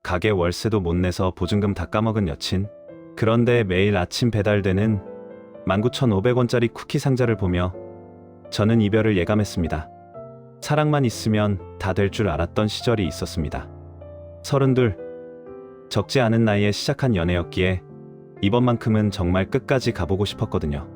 가게 월세도 못 내서 보증금 다 까먹은 여친. 그런데 매일 아침 배달되는 19,500원짜리 쿠키 상자를 보며 저는 이별을 예감했습니다. 사랑만 있으면 다 될 줄 알았던 시절이 있었습니다. 32, 적지 않은 나이에 시작한 연애였기에 이번만큼은 정말 끝까지 가보고 싶었거든요.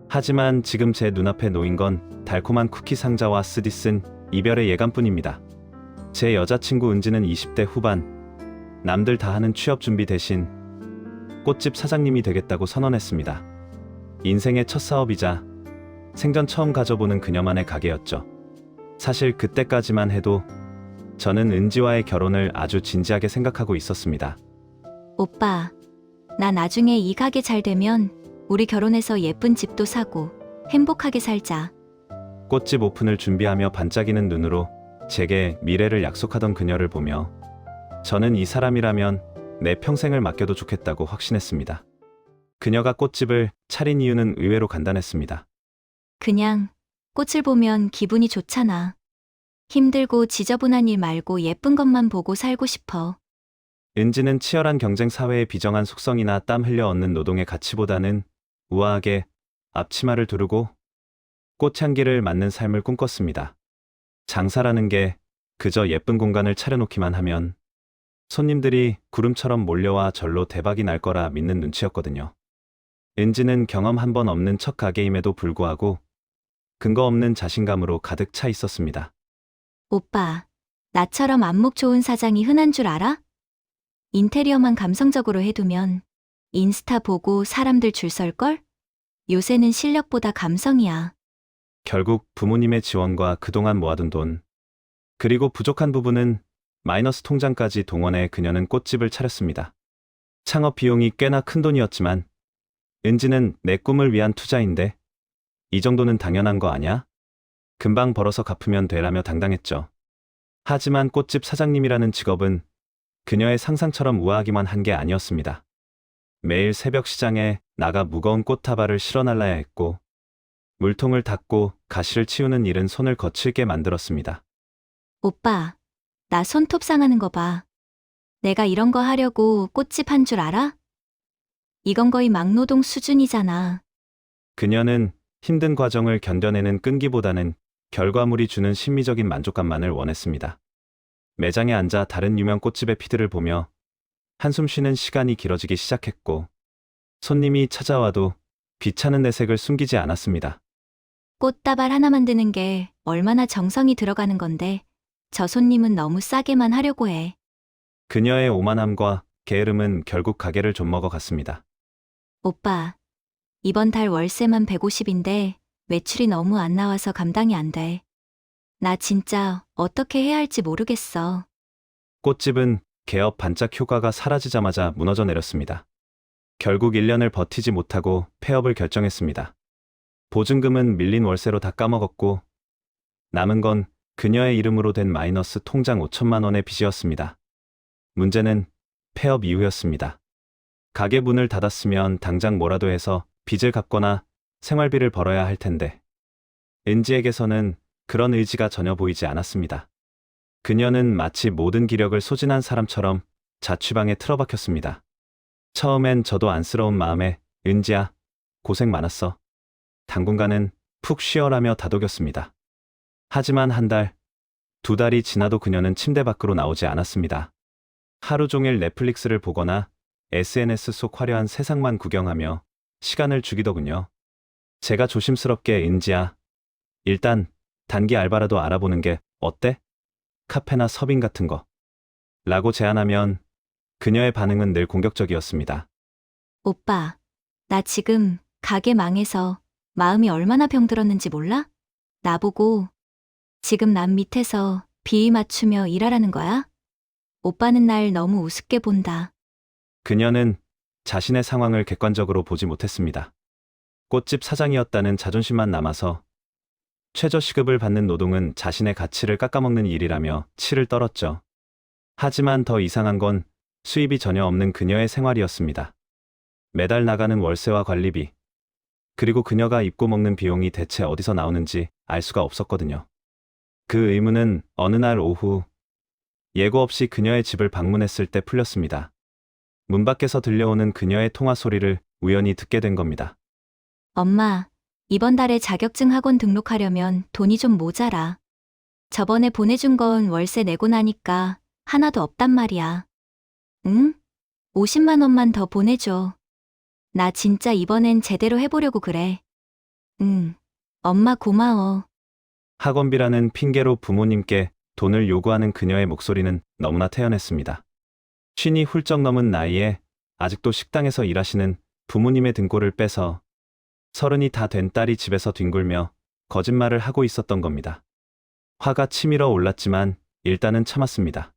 하지만 지금 제 눈앞에 놓인 건 달콤한 쿠키 상자와 쓰디쓴 이별의 예감뿐입니다. 제 여자친구 은지는 20대 후반, 남들 다 하는 취업 준비 대신 꽃집 사장님이 되겠다고 선언했습니다. 인생의 첫 사업이자 생전 처음 가져보는 그녀만의 가게였죠. 사실 그때까지만 해도 저는 은지와의 결혼을 아주 진지하게 생각하고 있었습니다. 오빠, 나 나중에 이 가게 잘 되면 우리 결혼해서 예쁜 집도 사고 행복하게 살자. 꽃집 오픈을 준비하며 반짝이는 눈으로 제게 미래를 약속하던 그녀를 보며 저는 이 사람이라면 내 평생을 맡겨도 좋겠다고 확신했습니다. 그녀가 꽃집을 차린 이유는 의외로 간단했습니다. 그냥 꽃을 보면 기분이 좋잖아. 힘들고 지저분한 일 말고 예쁜 것만 보고 살고 싶어. 은지는 치열한 경쟁 사회의 비정한 속성이나 땀 흘려 얻는 노동의 가치보다는 우아하게 앞치마를 두르고 꽃향기를 맡는 삶을 꿈꿨습니다. 장사라는 게 그저 예쁜 공간을 차려놓기만 하면 손님들이 구름처럼 몰려와 절로 대박이 날 거라 믿는 눈치였거든요. 은지는 경험 한 번 없는 첫 가게임에도 불구하고 근거 없는 자신감으로 가득 차 있었습니다. 오빠, 나처럼 안목 좋은 사장이 흔한 줄 알아? 인테리어만 감성적으로 해두면 인스타 보고 사람들 줄 설걸? 요새는 실력보다 감성이야. 결국 부모님의 지원과 그동안 모아둔 돈, 그리고 부족한 부분은 마이너스 통장까지 동원해 그녀는 꽃집을 차렸습니다. 창업 비용이 꽤나 큰 돈이었지만 은지는 내 꿈을 위한 투자인데 이 정도는 당연한 거 아냐? 금방 벌어서 갚으면 되라며 당당했죠. 하지만 꽃집 사장님이라는 직업은 그녀의 상상처럼 우아하기만 한 게 아니었습니다. 매일 새벽 시장에 나가 무거운 꽃다발을 실어 날라야 했고 물통을 닦고 가시를 치우는 일은 손을 거칠게 만들었습니다. 오빠, 나 손톱 상하는 거 봐. 내가 이런 거 하려고 꽃집 한 줄 알아? 이건 거의 막노동 수준이잖아. 그녀는 힘든 과정을 견뎌내는 끈기보다는 결과물이 주는 심미적인 만족감만을 원했습니다. 매장에 앉아 다른 유명 꽃집의 피드를 보며 한숨 쉬는 시간이 길어지기 시작했고 손님이 찾아와도 귀찮은 내색을 숨기지 않았습니다. 꽃다발 하나 만드는 게 얼마나 정성이 들어가는 건데 저 손님은 너무 싸게만 하려고 해. 그녀의 오만함과 게으름은 결국 가게를 좀먹어 갔습니다. 오빠, 이번 달 월세만 150인데 매출이 너무 안 나와서 감당이 안 돼. 나 진짜 어떻게 해야 할지 모르겠어. 꽃집은 개업 반짝 효과가 사라지자마자 무너져 내렸습니다. 결국 1년을 버티지 못하고 폐업을 결정했습니다. 보증금은 밀린 월세로 다 까먹었고 남은 건 그녀의 이름으로 된 마이너스 통장 5천만 원의 빚이었습니다. 문제는 폐업 이후였습니다. 가게 문을 닫았으면 당장 뭐라도 해서 빚을 갚거나 생활비를 벌어야 할 텐데 은지에게서는 그런 의지가 전혀 보이지 않았습니다. 그녀는 마치 모든 기력을 소진한 사람처럼 자취방에 틀어박혔습니다. 처음엔 저도 안쓰러운 마음에 은지야, 고생 많았어. 당분간은 푹 쉬어라며 다독였습니다. 하지만 한 달, 2달이 지나도 그녀는 침대 밖으로 나오지 않았습니다. 하루 종일 넷플릭스를 보거나 SNS 속 화려한 세상만 구경하며 시간을 죽이더군요. 제가 조심스럽게 은지야, 일단 단기 알바라도 알아보는 게 어때? 카페나 서빙 같은 거. 라고 제안하면 그녀의 반응은 늘 공격적이었습니다. 오빠, 나 지금 가게 망해서 마음이 얼마나 병들었는지 몰라? 나보고 지금 남 밑에서 비위 맞추며 일하라는 거야? 오빠는 날 너무 우습게 본다. 그녀는 자신의 상황을 객관적으로 보지 못했습니다. 꽃집 사장이었다는 자존심만 남아서 최저시급을 받는 노동은 자신의 가치를 깎아먹는 일이라며 치를 떨었죠. 하지만 더 이상한 건 수입이 전혀 없는 그녀의 생활이었습니다. 매달 나가는 월세와 관리비, 그리고 그녀가 입고 먹는 비용이 대체 어디서 나오는지 알 수가 없었거든요. 그 의문은 어느 날 오후 예고 없이 그녀의 집을 방문했을 때 풀렸습니다. 문 밖에서 들려오는 그녀의 통화 소리를 우연히 듣게 된 겁니다. 엄마, 이번 달에 자격증 학원 등록하려면 돈이 좀 모자라. 저번에 보내준 건 월세 내고 나니까 하나도 없단 말이야. 응? 50만 원만 더 보내줘. 나 진짜 이번엔 제대로 해보려고 그래. 응. 엄마 고마워. 학원비라는 핑계로 부모님께 돈을 요구하는 그녀의 목소리는 너무나 태연했습니다. 쉰이 훌쩍 넘은 나이에 아직도 식당에서 일하시는 부모님의 등골을 빼서 30이 다 된 딸이 집에서 뒹굴며 거짓말을 하고 있었던 겁니다. 화가 치밀어 올랐지만 일단은 참았습니다.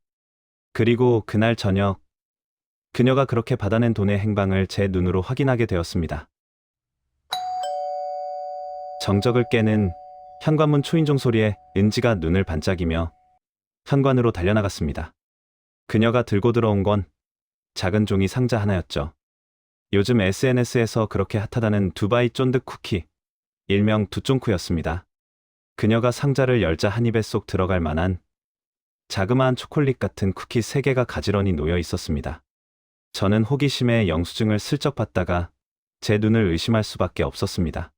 그리고 그날 저녁, 그녀가 그렇게 받아낸 돈의 행방을 제 눈으로 확인하게 되었습니다. 정적을 깨는 현관문 초인종 소리에 은지가 눈을 반짝이며 현관으로 달려나갔습니다. 그녀가 들고 들어온 건 작은 종이 상자 하나였죠. 요즘 SNS에서 그렇게 핫하다는 두바이 쫀득 쿠키, 일명 두쫑쿠였습니다. 그녀가 상자를 열자 한 입에 쏙 들어갈 만한 자그마한 초콜릿 같은 쿠키 3개가 가지런히 놓여 있었습니다. 저는 호기심에 영수증을 슬쩍 봤다가 제 눈을 의심할 수밖에 없었습니다.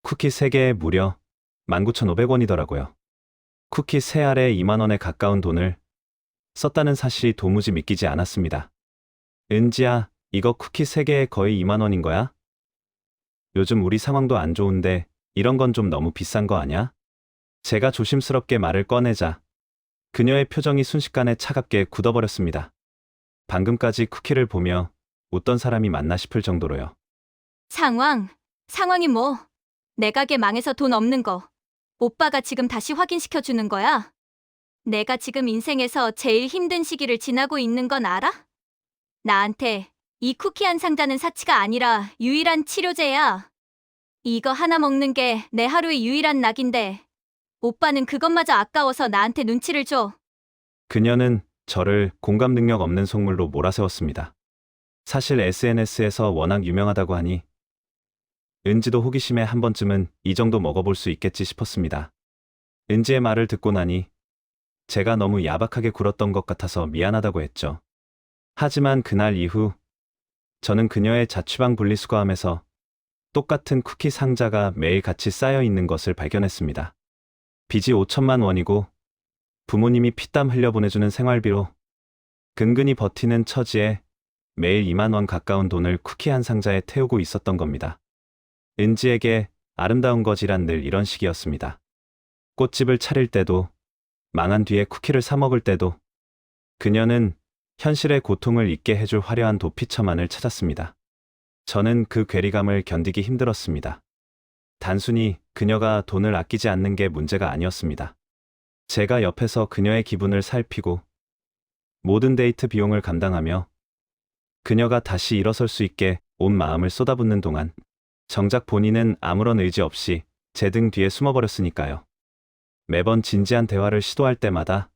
쿠키 3개에 무려 19,500원이더라고요. 쿠키 3알에 2만 원에 가까운 돈을 썼다는 사실이 도무지 믿기지 않았습니다. 은지야, 이거 쿠키 3개에 거의 2만 원인 거야? 요즘 우리 상황도 안 좋은데 이런 건 좀 너무 비싼 거 아냐? 제가 조심스럽게 말을 꺼내자 그녀의 표정이 순식간에 차갑게 굳어버렸습니다. 방금까지 쿠키를 보며 웃던 사람이 맞나 싶을 정도로요. 상황이 뭐? 내 가게 망해서 돈 없는 거. 오빠가 지금 다시 확인시켜 주는 거야? 내가 지금 인생에서 제일 힘든 시기를 지나고 있는 건 알아? 나한테 이 쿠키 한 상자는 사치가 아니라 유일한 치료제야. 이거 하나 먹는 게 내 하루의 유일한 낙인데 오빠는 그것마저 아까워서 나한테 눈치를 줘. 그녀는 저를 공감 능력 없는 속물로 몰아세웠습니다. 사실 SNS에서 워낙 유명하다고 하니 은지도 호기심에 한 번쯤은 이 정도 먹어볼 수 있겠지 싶었습니다. 은지의 말을 듣고 나니 제가 너무 야박하게 굴었던 것 같아서 미안하다고 했죠. 하지만 그날 이후 저는 그녀의 자취방 분리수거함에서 똑같은 쿠키 상자가 매일 같이 쌓여 있는 것을 발견했습니다. 빚이 5천만 원이고 부모님이 피땀 흘려 보내주는 생활비로 근근히 버티는 처지에 매일 2만 원 가까운 돈을 쿠키 한 상자에 태우고 있었던 겁니다. 은지에게 아름다운 것이란 늘 이런 식이었습니다. 꽃집을 차릴 때도, 망한 뒤에 쿠키를 사 먹을 때도 그녀는 현실의 고통을 잊게 해줄 화려한 도피처만을 찾았습니다. 저는 그 괴리감을 견디기 힘들었습니다. 단순히 그녀가 돈을 아끼지 않는 게 문제가 아니었습니다. 제가 옆에서 그녀의 기분을 살피고 모든 데이트 비용을 감당하며 그녀가 다시 일어설 수 있게 온 마음을 쏟아붓는 동안 정작 본인은 아무런 의지 없이 제 등 뒤에 숨어버렸으니까요. 매번 진지한 대화를 시도할 때마다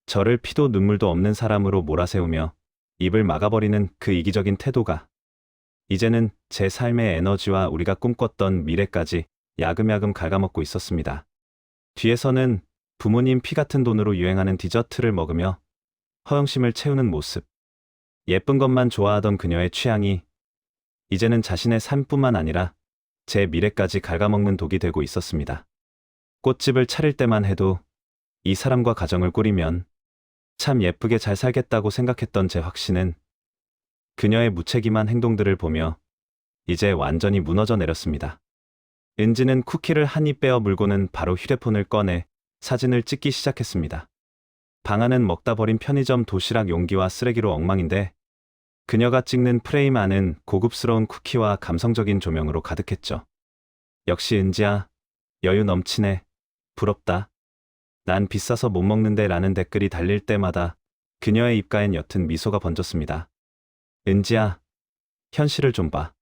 저를 피도 눈물도 없는 사람으로 몰아세우며 입을 막아버리는 그 이기적인 태도가 이제는 제 삶의 에너지와 우리가 꿈꿨던 미래까지 야금야금 갉아먹고 있었습니다. 뒤에서는 부모님 피 같은 돈으로 유행하는 디저트를 먹으며 허영심을 채우는 모습. 예쁜 것만 좋아하던 그녀의 취향이 이제는 자신의 삶뿐만 아니라 제 미래까지 갉아먹는 독이 되고 있었습니다. 꽃집을 차릴 때만 해도 이 사람과 가정을 꾸리면 참 예쁘게 잘 살겠다고 생각했던 제 확신은 그녀의 무책임한 행동들을 보며 이제 완전히 무너져 내렸습니다. 은지는 쿠키를 한 입 빼어 물고는 바로 휴대폰을 꺼내 사진을 찍기 시작했습니다. 방 안은 먹다 버린 편의점 도시락 용기와 쓰레기로 엉망인데 그녀가 찍는 프레임 안은 고급스러운 쿠키와 감성적인 조명으로 가득했죠. 역시 은지야, 여유 넘치네. 부럽다. 난 비싸서 못 먹는데 라는 댓글이 달릴 때마다 그녀의 입가엔 옅은 미소가 번졌습니다. 은지야, 현실을 좀 봐.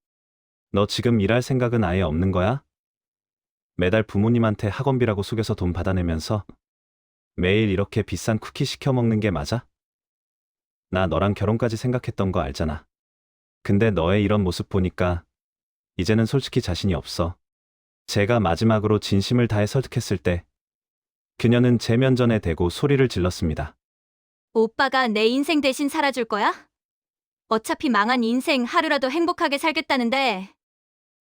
너 지금 일할 생각은 아예 없는 거야? 매달 부모님한테 학원비라고 속여서 돈 받아내면서 매일 이렇게 비싼 쿠키 시켜 먹는 게 맞아? 나 너랑 결혼까지 생각했던 거 알잖아. 근데 너의 이런 모습 보니까 이제는 솔직히 자신이 없어. 제가 마지막으로 진심을 다해 설득했을 때 그녀는 제 면전에 대고 소리를 질렀습니다. 오빠가 내 인생 대신 살아줄 거야? 어차피 망한 인생 하루라도 행복하게 살겠다는데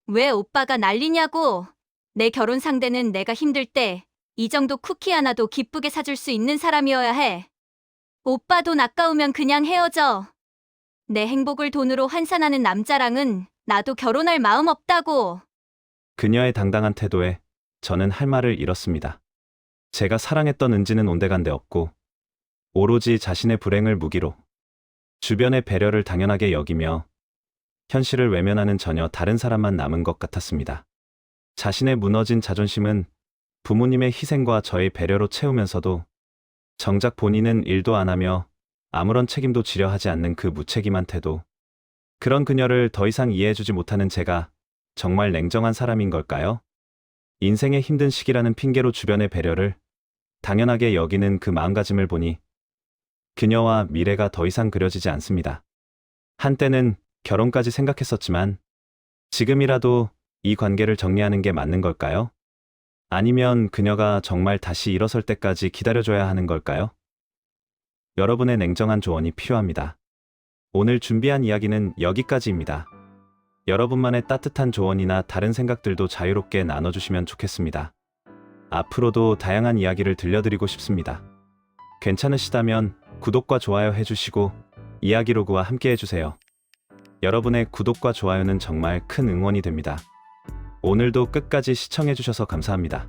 왜 오빠가 난리냐고. 내 결혼 상대는 내가 힘들 때 이 정도 쿠키 하나도 기쁘게 사줄 수 있는 사람이어야 해. 오빠 돈 아까우면 그냥 헤어져. 내 행복을 돈으로 환산하는 남자랑은 나도 결혼할 마음 없다고. 그녀의 당당한 태도에 저는 할 말을 잃었습니다. 제가 사랑했던 은지는 온데간데 없고 오로지 자신의 불행을 무기로 주변의 배려를 당연하게 여기며 현실을 외면하는 전혀 다른 사람만 남은 것 같았습니다. 자신의 무너진 자존심은 부모님의 희생과 저의 배려로 채우면서도 정작 본인은 일도 안 하며 아무런 책임도 지려 하지 않는 그 무책임한 태도. 그런 그녀를 더 이상 이해해주지 못하는 제가 정말 냉정한 사람인 걸까요? 인생의 힘든 시기라는 핑계로 주변의 배려를 당연하게 여기는 그 마음가짐을 보니 그녀와 미래가 더 이상 그려지지 않습니다. 한때는 결혼까지 생각했었지만 지금이라도 이 관계를 정리하는 게 맞는 걸까요? 아니면 그녀가 정말 다시 일어설 때까지 기다려줘야 하는 걸까요? 여러분의 냉정한 조언이 필요합니다. 오늘 준비한 이야기는 여기까지입니다. 여러분만의 따뜻한 조언이나 다른 생각들도 자유롭게 나눠주시면 좋겠습니다. 앞으로도 다양한 이야기를 들려드리고 싶습니다. 괜찮으시다면 구독과 좋아요 해주시고 이야기로그와 함께 해주세요. 여러분의 구독과 좋아요는 정말 큰 응원이 됩니다. 오늘도 끝까지 시청해주셔서 감사합니다.